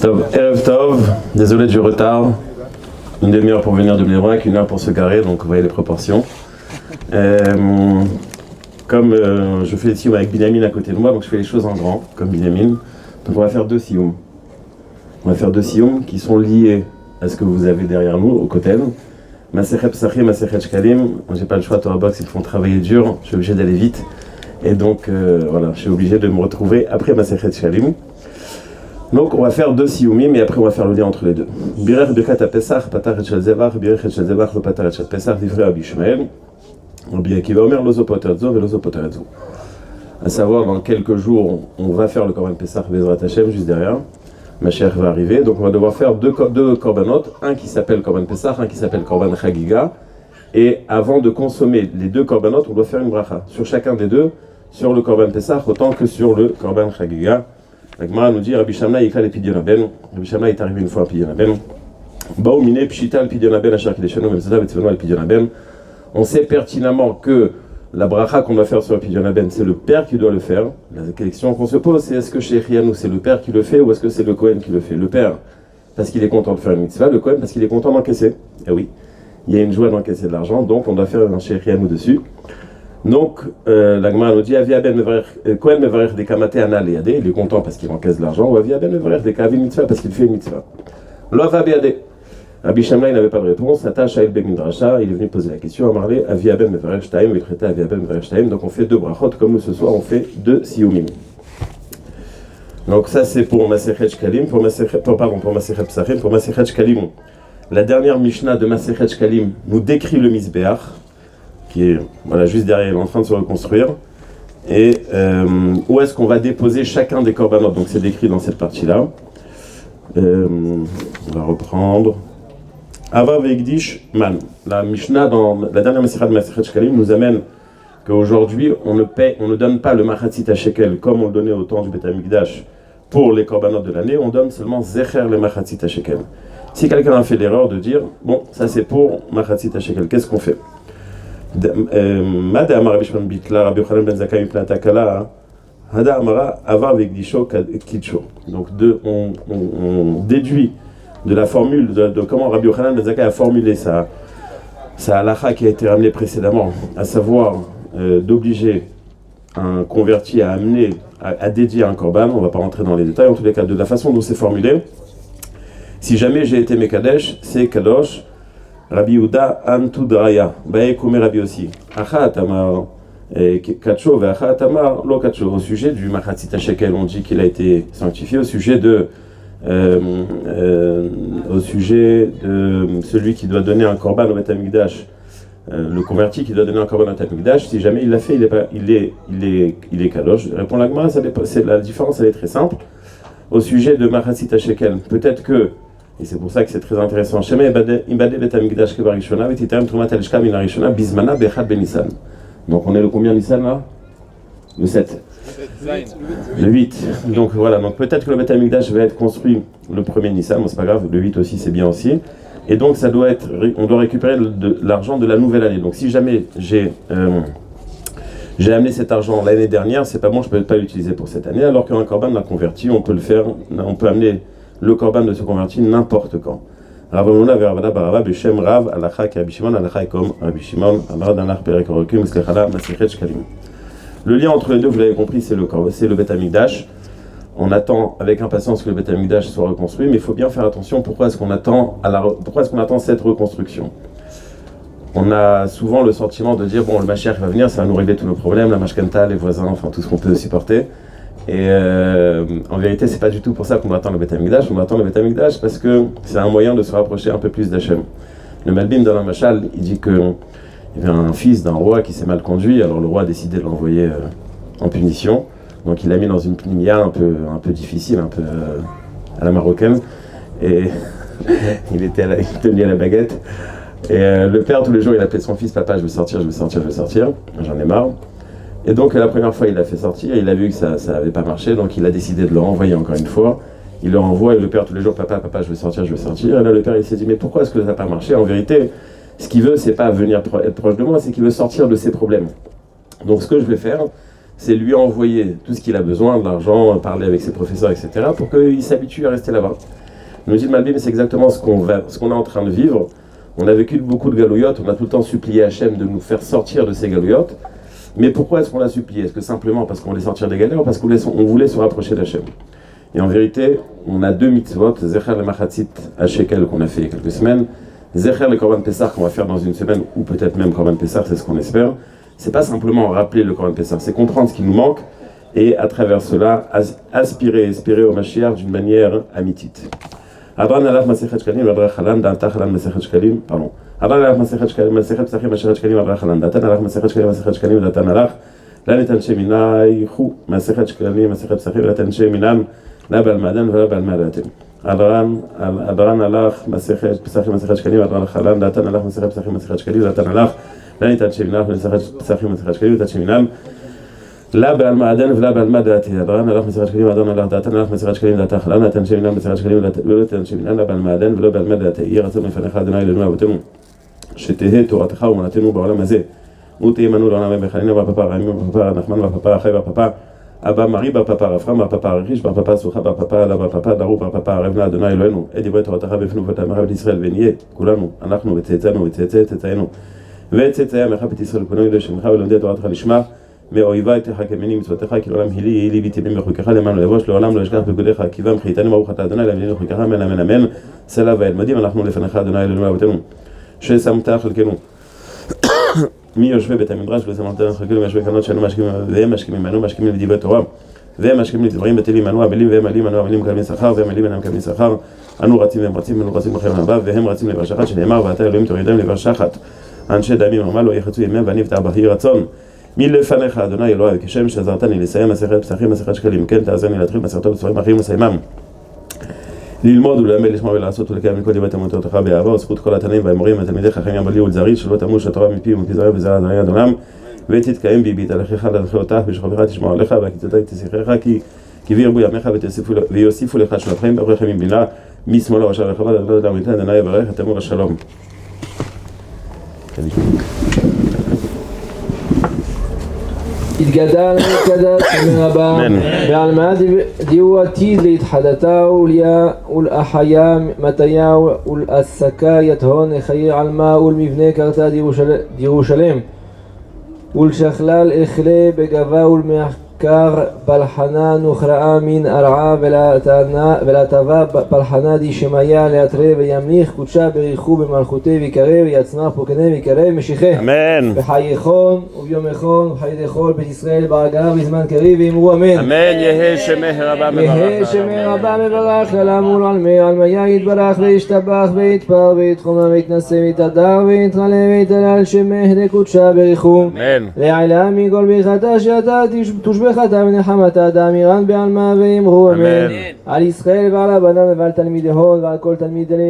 Tov, Erev Tov, désolé du retard. Une demi-heure pour venir de Bnei-Brak, une heure pour se garer, donc vous voyez les proportions. Comme je fais les sioum avec Binyamin à côté de moi, donc je fais les choses en grand, comme Binyamin. Donc on va faire deux sioum. On va faire deux sioum qui sont liés à ce que vous avez derrière nous, au Kotel. Masechet Pesachim, Masechet Shkalim. J'ai pas le choix, Torah Box, ils font travailler dur, je suis obligé d'aller vite. Et donc voilà, je suis obligé de me retrouver après Masechet Shkalim. Donc on va faire deux sioumim et après on va faire le lien entre les deux. Birech Birkat HaPesach, Patar et Shel Zevach, Birech et Shel Zevach, le Patar et Shel Pesach, Divrei Rabbi Ishmael. Rabbi Akiva Omer, Lozo Poterzo et Lozo Poterzo. À savoir, dans quelques jours, on va faire le Korban Pesach Bezrat Hashem, juste derrière. Mashiach va arriver, donc on va devoir faire deux korbanot, un qui s'appelle Korban Pesach, un qui s'appelle Korban Chagiga. Et avant de consommer les deux korbanot, on doit faire une bracha sur chacun des deux, sur le Korban Pesach autant que sur le Korban Chagiga. La Gemara nous dit Rabbi Shamna yikla le Pidyon Haben. Rabbi Shamna est arrivé une fois à Pidyon Haben. Baou mine pshita le Pidyon Haben asher kideshenu memzada vetzvenu le Pidyon Haben. On sait pertinemment que la bracha qu'on va faire sur le Pidyon Haben, c'est le père qui doit le faire. La question qu'on se pose, c'est est-ce que chez Rianou c'est le père qui le fait ou est-ce que c'est le Kohen qui le fait? Le père parce qu'il est content de faire une mitzvah, le Kohen parce qu'il est content d'encaisser. Eh oui, il y a une joie d'encaisser de l'argent, donc on doit faire un chez Rianou dessus. Donc, la Gemara nous dit Avia ben Kohen mevarer des kamate anal et adé, il est content parce qu'il encaisse de l'argent, ou Avia ben mevarer des kavim mitzvah parce qu'il fait une mitzvah. Lo va beadé. Rabbi Shamla, il n'avait pas de réponse. Attache Shael ben Midrasha, il est venu poser la question à Marley Avia ben mevarer shtaim, il traitait Avia ben mevarer shtaim. Donc on fait deux brachot, comme nous ce soir on fait deux sioumim. Donc ça c'est pour Masechet Shkalim, pour Masechet Pesachim, pour Masechet Shkalim. La dernière Mishnah de Masechet Shkalim nous décrit le Mizbeach, qui est voilà, juste derrière, il est en train de se reconstruire. Et où est-ce qu'on va déposer chacun des korbanot? Donc c'est décrit dans cette partie-là. On va reprendre. Ava ve'egdish man. La Mishnah, dans la dernière Masechet de Masechet Shkalim, nous amène qu'aujourd'hui, on ne donne pas le machatzit shekel comme on le donnait au temps du Beth Amikdash pour les korbanot de l'année, on donne seulement zecher le machatzit shekel. Si quelqu'un a fait l'erreur de dire, bon, ça c'est pour machatzit shekel, qu'est-ce qu'on fait? Mada Amar Rabbi Shimon Bitla, Rabbi Yochanan ben Zakkai Mipnei Takala, Hada Amara Avar Vegdisho Kidsho. Donc on déduit de la formule de comment Rabbi Yochanan ben Zakkai a formulé sa halakha qui a été ramenée précédemment, à savoir d'obliger un converti à amener, à dédier un korban. On ne va pas rentrer dans les détails, en tous les cas, de la façon dont c'est formulé. Si jamais j'ai été Mekadesh, c'est Kadosh. Rabbi Yehuda Antudraya, Baekoume Rabbi aussi. Achat Amar Kacho, Achat Amar Lo Kacho. Au sujet du Machatzit HaShekel, on dit qu'il a été sanctifié. Au sujet de celui qui doit donner un korban au Beth Amikdash, le converti qui doit donner un korban au Beth Amikdash, si jamais il l'a fait, il est kadosh. Répond la Gemara, la différence elle est très simple. Au sujet de Machatzit HaShekel, peut-être que, et c'est pour ça que c'est très intéressant. Shema Ibade Bet Amikdash Kebarishona, Vetitam Trumat Elshka Minarishona, Bismana Bechad Ben Nissan. Donc on est le combien Nissan là? Le 7. Le 8. Donc voilà, donc peut-être que le Bet Amikdash va être construit le premier Nissan, bon c'est pas grave, le 8 aussi c'est bien aussi. Et donc ça doit être, on doit récupérer l'argent de la nouvelle année. Donc si jamais j'ai amené cet argent l'année dernière, c'est pas bon, je peux pas l'utiliser pour cette année, alors qu'un korban l'a converti, on peut le faire, on peut amener le korban de se convertir n'importe quand. Rav Amuna ve'Ravada barava b'shem Rav alacha ki Rabbi Shimon alacha comme Rabbi Shimon amar danach perek orokim u'slechala masechet shkalim. Le lien entre les deux, vous l'avez compris, c'est le Beth Amikdash. On attend avec impatience que le Beth Amikdash soit reconstruit, mais il faut bien faire attention. Pourquoi est-ce qu'on attend cette reconstruction? On a souvent le sentiment de dire bon, le Mashiach va venir, ça va nous régler tous nos problèmes, la mashkenta, les voisins, enfin tout ce qu'on peut supporter. Et en vérité, c'est pas du tout pour ça qu'on doit attendre le Beth Amikdash. On doit attendre le Beth Amikdash parce que c'est un moyen de se rapprocher un peu plus d'Hachem. Le Malbim dans la Machal, il dit qu'il y avait un fils d'un roi qui s'est mal conduit, alors le roi a décidé de l'envoyer en punition. Donc il l'a mis dans une pnimia un peu difficile, un peu à la marocaine. Et il tenait à la baguette. Et le père, tous les jours, il appelait son fils, papa, je veux sortir, j'en ai marre. Et donc la première fois il l'a fait sortir, il a vu que ça n'avait pas marché, donc il a décidé de le renvoyer encore une fois. Il le renvoie et le père tous les jours, papa, je veux sortir. Et là le père il s'est dit, mais pourquoi est-ce que ça n'a pas marché? En vérité, ce qu'il veut, c'est pas venir être proche de moi, c'est qu'il veut sortir de ses problèmes. Donc ce que je vais faire, c'est lui envoyer tout ce qu'il a besoin, de l'argent, parler avec ses professeurs, etc., pour qu'il s'habitue à rester là-bas. Nous dit le Malbim, c'est exactement ce qu'on est en train de vivre. On a vécu beaucoup de galouillottes, on a tout le temps supplié Hachem de nous faire sortir de ces galouillottes. Mais pourquoi est-ce qu'on l'a supplié? Est-ce que simplement parce qu'on voulait sortir des galères ou parce qu'on voulait se rapprocher d'Hachem? Et en vérité, on a deux mitzvot, Zecher le Machatzit à Shekel qu'on a fait il y a quelques semaines, Zecher le Korban Pessah qu'on va faire dans une semaine, ou peut-être même Korban Pessah, c'est ce qu'on espère. C'est pas simplement rappeler le Korban Pessah, c'est comprendre ce qui nous manque et à travers cela, espérer au Mashiach d'une manière amitite. Adran alach Masechet Shkalim, Adran Chalan, Danta Chalan Masechet Shkalim, pardon. Adran alach Masechet Shkalim, Masechet Psachim, Masechet Shkalim, Adran Chalan, Datan alach Masechet Shkalim, Masechet Shkalim, Datan alach, La Netan Sheminai, Hu, Masechet Shkalim, Masechet Psachim, Datan Sheminam, La Balmadan, La Balmadatim. Adran alach Masechet Psachim, Masechet Shkalim, Adran Chalan, Datan alach Masechet Psachim, Masechet Shkalim, Datan alach, La Netan Sheminam, Masechet Psachim, Masechet Shkalim, Datan Sheminam. لا بالمعدن ولا بالمدات أدران الله مسرج كلمة أدران الله داتنا الله مسرج كلمة دات خلنا تنشمنا مسرج كلمة ولا تنشمنا لا بالمعدن ولا بالمدات يغسل من فنخ دنا إلى الماء وتم شتهي تورتخا ونتنو بعلم زي موتي منو لنا بخلينا بابا غيم بابا نخمن بابا خير بابا أبا ماري بابا رفرم بابا ريش بابا سوخا بابا لا بابا دارو بابا ربنا دنا إلى أدي بيت تورتخا بفنو فتامها بإسرائيل بنيه كلنا نحن وتيتانو وتيتانو وتيتايا مخبت إسرائيل كنا يدش مخاول لمدة تورتخا لشما מאויבי תחכמני מצוותיך כי לעולם הילי לי ביתי במחוקך למען לא יבוש לעולם לא אשכח בגודך כי בם חייתני ברוך אתה אדוני לעמדנו חוקך אמן אמן אמן סלע ואלמדים אנחנו לפניך אדוני אלוהינו אבותינו ששמת חלקנו מי יושבי בית המדרש ושמת חלקנו מיושבי קרנות שאנו משכימים והם משכימים אנו משכימים לדברי תורה והם משכימים לדברים בטלים אנו הבלים והם עלים אנו הבלים מקבלים שכר והם עלים אינם מקבלים שכר אנו רצים והם רצים אנו רצים בחרם הבא והם רצים לבר שחת שנאמר ואתה אלוהים תורידם לבר שחת אנשי דמים אמר לו יחצו ימיהם ואני אבטח יהי רצון מלפניך אדוני אלוהי כשם שעזרתני לסיים מסכת פסחים מסכת שקלים כן תעזרני להתחיל מסכתו בספרים אחרים ולסיימם ללמוד וללמד לשמוע ולעשות ולקיים מכל דברי תלמודך באהבה וזכות כל התנאים והאמורים ותלמידי חכמים בלי ולזריז שלא תמוש התורה מפי ומפזרה וזרע זרעי עד עולם ותתקיים בי בהתהלכך להלכותך בשוכבך תשמע עליך והקיצותי תשיחך כי וירבו ימיך ויוסיפו לך שלוחים ברוך ימים בינה משמאל הרשע ורחבה לדבר לעמיתה אדוני יברך תמור השלום התגדל וקדש מרבה ועל מה דיו עתיד להתחדתה ולאחיה מתיה ולעסקה יתהון לחיי עלמה ולמבנה קרתה דירושלם ולשכלל אכלה בגבה ולמחקר פלחנה נוכרעה מן ארעה ולהטבה פלחנה די שמיה להתרה וימליך קודשה בריחו במלכותי ויקרב ויצמח פוקנה ויקרב משיחה אמן בחייכון וביומכון וחיי דכל בית ישראל בהגעה בזמן קריב ואמרו אמן אמן יהי שמך רבה מברך יהי שמך רבה מברך לעמול עלמיה יתברך וישתבח ויתפר ויתחומם ויתנשא ויתהדר ויתרלה ויתהלל שמך לקודשה בריחו אמן לעילה מכל ברכתה שאתה תושבחתה ונחמתה דאמירן בעלמה ואמרו אמן על ישראל ועל הבנן ועל תלמידיהון ועל כל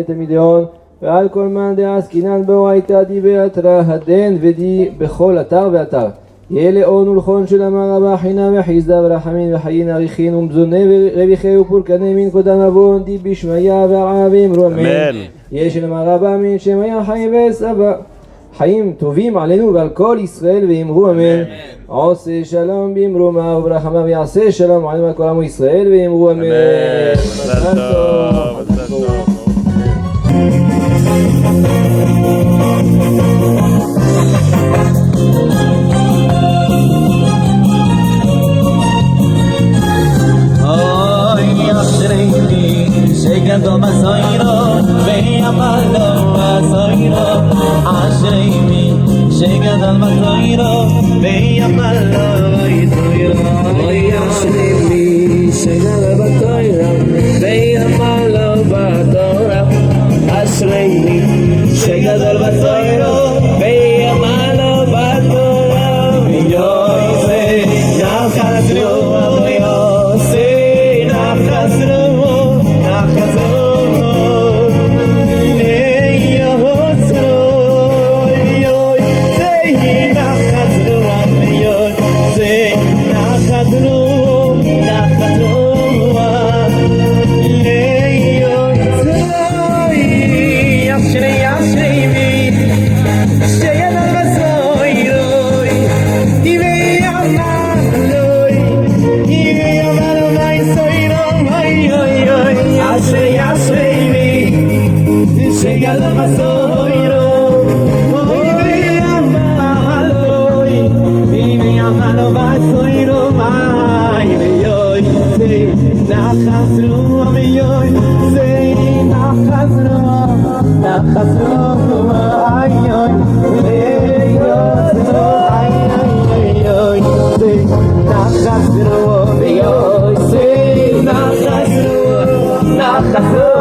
תלמידיהון ועל כל מאן דעסקינן באורייתא די באתרא הדן ודי בכל אתר ואתר יהיה לאון ולכון של אמר רבה חינה וחיסדה ורחמין וחיין אריכין ומזוני ורוויחי ופורקני מן קודם אבון די בשמיה והרעה ואמרו אמן יהיה של אמר רבה מן שמיה חיים וסבא חיים טובים עלינו ועל כל ישראל ואמרו אמן עושה שלום במרומה וברחמה ויעשה שלום עלינו ועל כל עמו ישראל ואמרו אמן מזל טוב מזל טוב شكدوا مصيره بيعملوا مصيره عشريني شكدوا مصيره بيعملوا مصيره عشريني شكدوا مصيره بيعملوا مصيره عشريني شكدوا مصيره بيعملوا مصيره يوسي نخسروا يوسي نخسروا Nachasoiro, oy ve'amaloy, ve'amalo vasoiro mai ve'yoy, sei nachasru ve'yoy, sei nachasru ay yoy, ve'yoy, ay yoy, sei nachasru ve'yoy, sei nachasru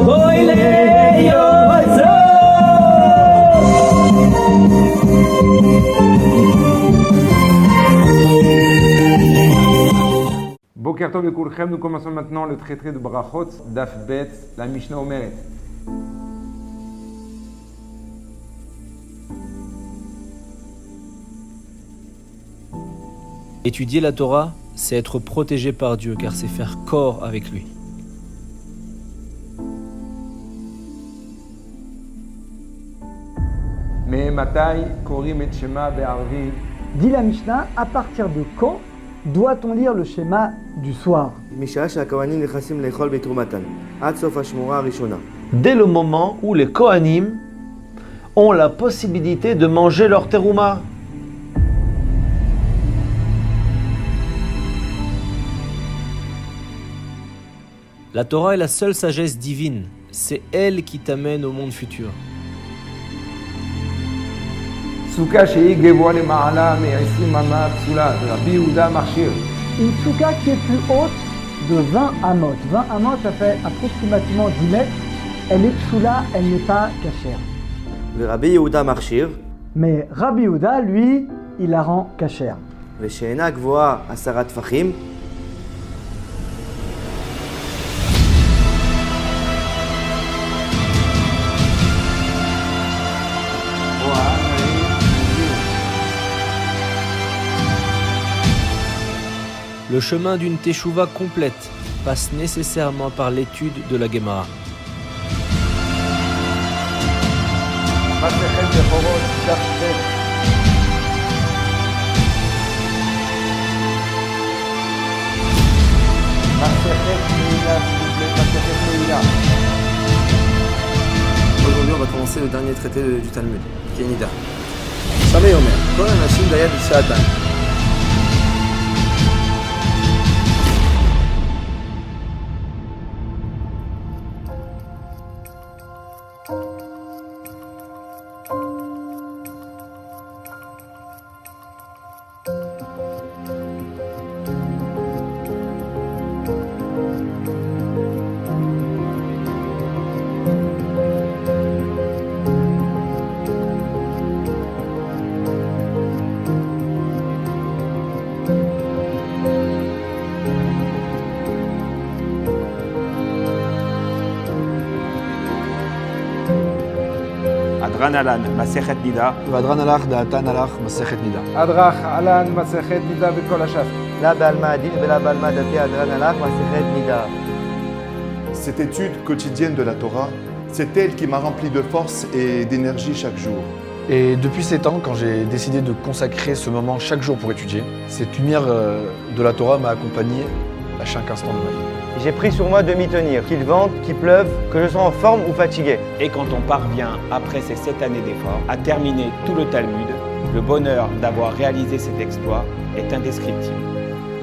oy le'yoy zo. Boker Tov Lekulchem, nous commençons maintenant le traité de Brachot, Daf Bet, la Mishnah Omeret. Étudier la Torah, c'est être protégé par Dieu, car c'est faire corps avec lui. Mais Matai, Korim et Shema Be'arvi. Dit la Mishnah, à partir de quand doit-on lire le schéma du soir? Dès le moment où les Kohanim ont la possibilité de manger leur terouma. La Torah est la seule sagesse divine. C'est elle qui t'amène au monde futur. Souka Shei Gevoa le Ma'ala Me'esim Ama Psula de Rabbi Yehuda Marshir. Une souka qui est plus haute de 20 amot. 20 amot, ça fait approximativement 10 mètres. Elle est psula, elle n'est pas cachère. Le Rabbi Yehuda Marshir. Mais Rabbi Yehuda, lui, il la rend cachère. ושאינה גבוהה 10 טפחים. Le chemin d'une teshuva complète passe nécessairement par l'étude de la Gemara. Masechet Bechorot, Daf Bet. Masechet Meila, s'il vous plaît, Masechet Meila. Aujourd'hui, on va commencer le dernier traité du Talmud, qui est Nida. Sameh Omer, Kol Anashim Dayad Shatan. Adran Alan, Masechet Nida. Adran Alach, Da'atan Alach, Masechet Nida. Adrach Alan, Masechet Nida Bekol Hashaf. La Balma Adin, Bela Balma Dati Adran Alach, Masechet Nida. Cette étude quotidienne de la Torah, c'est elle qui m'a rempli de force et d'énergie chaque jour. Et depuis 7 ans, quand j'ai décidé de consacrer ce moment chaque jour pour étudier, cette lumière de la Torah m'a accompagné à chaque instant de ma vie. J'ai pris sur moi de m'y tenir, qu'il vente, qu'il pleuve, que je sois en forme ou fatigué. Et quand on parvient, après ces 7 années d'efforts, à terminer tout le Talmud, le bonheur d'avoir réalisé cet exploit est indescriptible.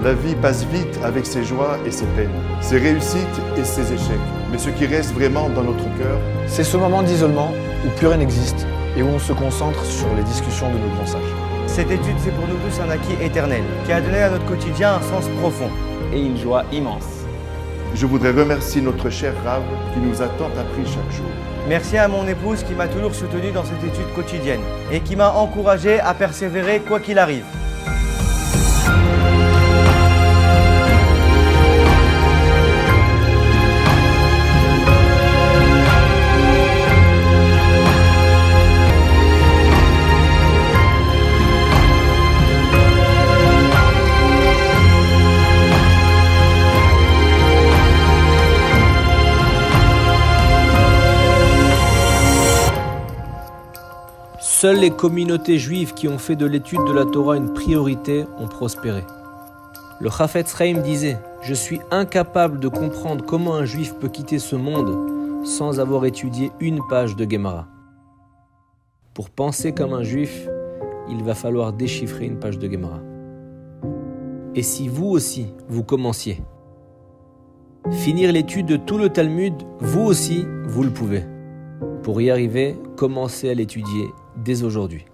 La vie passe vite avec ses joies et ses peines, ses réussites et ses échecs. Mais ce qui reste vraiment dans notre cœur, c'est ce moment d'isolement où plus rien n'existe et où on se concentre sur les discussions de nos grands sages. Cette étude, c'est pour nous tous un acquis éternel, qui a donné à notre quotidien un sens profond. Et une joie immense. je voudrais remercier notre cher Rav qui nous a tant appris chaque jour. Merci à mon épouse qui m'a toujours soutenu dans cette étude quotidienne et qui m'a encouragé à persévérer quoi qu'il arrive. Seules les communautés juives qui ont fait de l'étude de la Torah une priorité ont prospéré. Le Chafetz Chaim disait « Je suis incapable de comprendre comment un juif peut quitter ce monde sans avoir étudié une page de Gemara. Pour penser comme un juif, il va falloir déchiffrer une page de Gemara. Et si vous aussi, vous commenciez, finir l'étude de tout le Talmud, vous aussi, vous le pouvez. Pour y arriver, commencez à l'étudier dès aujourd'hui.